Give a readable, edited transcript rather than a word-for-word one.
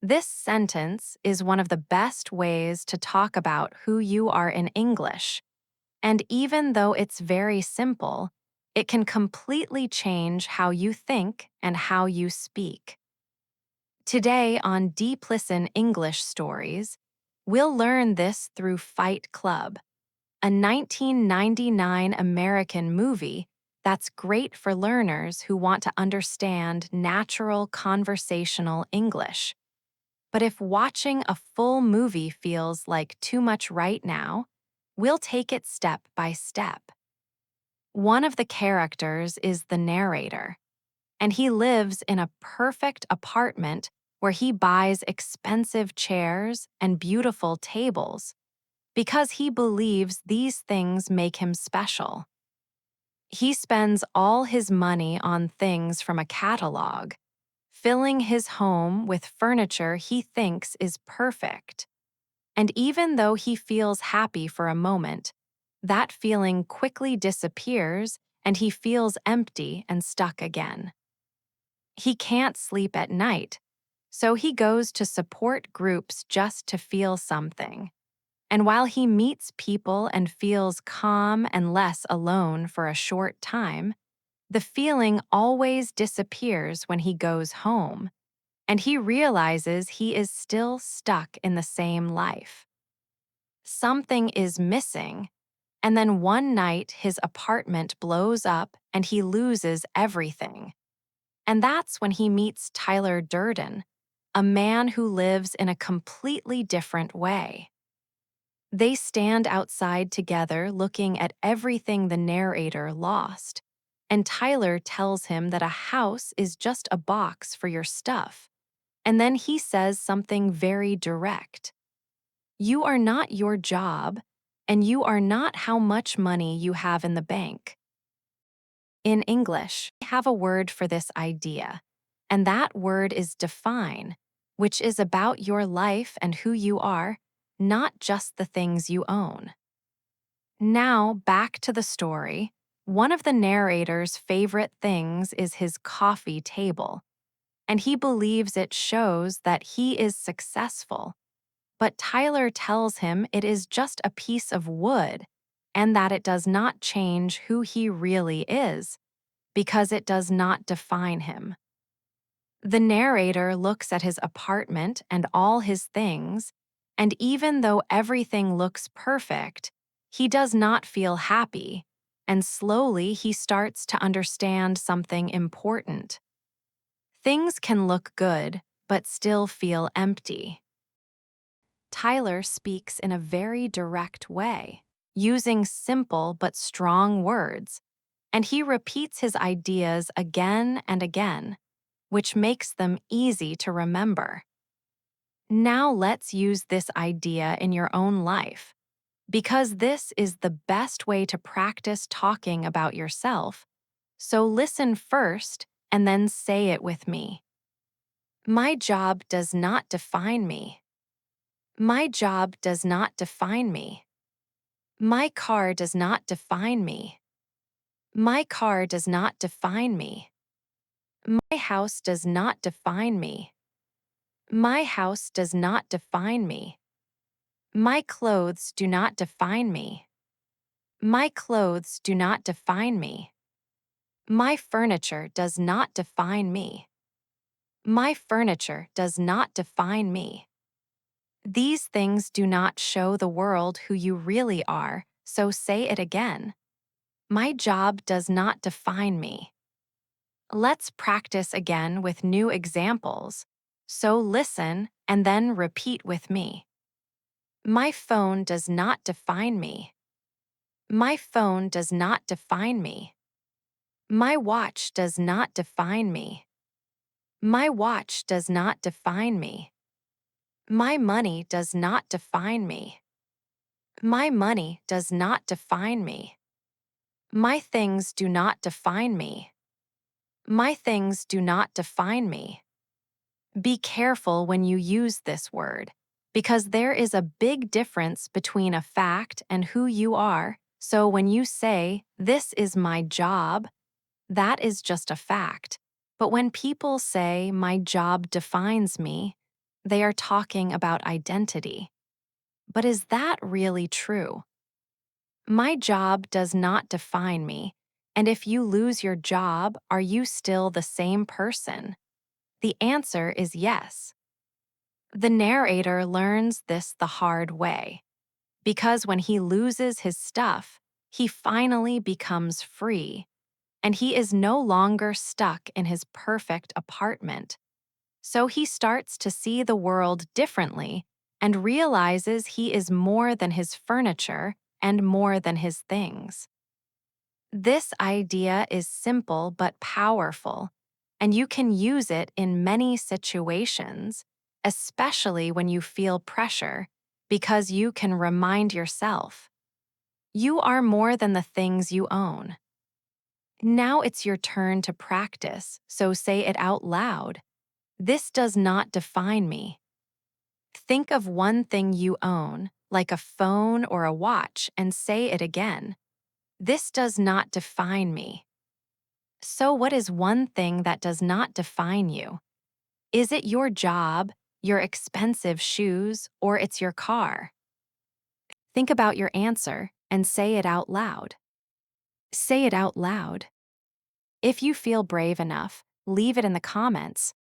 This sentence is one of the best ways to talk about who you are in English. And even though it's very simple, it can completely change how you think and how you speak. Today on DeepListen English Stories, we'll learn this through Fight Club, a 1999 American movie that's great for learners who want to understand natural conversational English. But if watching a full movie feels like too much right now, we'll take it step by step. One of the characters is the narrator, and he lives in a perfect apartment where he buys expensive chairs and beautiful tables because he believes these things make him special. He spends all his money on things from a catalog, filling his home with furniture he thinks is perfect. And even though he feels happy for a moment, that feeling quickly disappears and he feels empty and stuck again. He can't sleep at night, so he goes to support groups just to feel something. And while he meets people and feels calm and less alone for a short time, the feeling always disappears when he goes home, and he realizes he is still stuck in the same life. Something is missing, and then one night his apartment blows up and he loses everything. And that's when he meets Tyler Durden, a man who lives in a completely different way. They stand outside together looking at everything the narrator lost, and Tyler tells him that a house is just a box for your stuff. And then he says something very direct. You are not your job, and you are not how much money you have in the bank. In English, we have a word for this idea, and that word is define, which is about your life and who you are, not just the things you own. Now, back to the story. One of the narrator's favorite things is his coffee table, and he believes it shows that he is successful. But Tyler tells him it is just a piece of wood and that it does not change who he really is because it does not define him. The narrator looks at his apartment and all his things, and even though everything looks perfect, he does not feel happy, and slowly he starts to understand something important. Things can look good, but still feel empty. Tyler speaks in a very direct way, using simple but strong words, and he repeats his ideas again and again, which makes them easy to remember. Now let's use this idea in your own life, because this is the best way to practice talking about yourself. So listen first and then say it with me. My job does not define me. My job does not define me. My car does not define me. My car does not define me. My house does not define me. My house does not define me. My clothes do not define me. My clothes do not define me. My furniture does not define me. My furniture does not define me. These things do not show the world who you really are, so say it again. My job does not define me. Let's practice again with new examples. So listen and then repeat with me. My phone does not define me. My phone does not define me. My watch does not define me. My watch does not define me. My money does not define me. My money does not define me. My things do not define me. My things do not define me. Be careful when you use this word, because there is a big difference between a fact and who you are. So when you say, "This is my job," that is just a fact. But when people say, "My job defines me," they are talking about identity. But is that really true? My job does not define me. And if you lose your job, are you still the same person? The answer is yes. The narrator learns this the hard way, because when he loses his stuff, he finally becomes free, and he is no longer stuck in his perfect apartment. So he starts to see the world differently and realizes he is more than his furniture and more than his things. This idea is simple but powerful, and you can use it in many situations, especially when you feel pressure, because you can remind yourself, you are more than the things you own. Now it's your turn to practice, so say it out loud. This does not define me. Think of one thing you own, like a phone or a watch, and say it again. This does not define me. So, what is one thing that does not define you? Is it your job, your expensive shoes, or it's your car? Think about your answer and say it out loud. Say it out loud. If you feel brave enough, leave it in the comments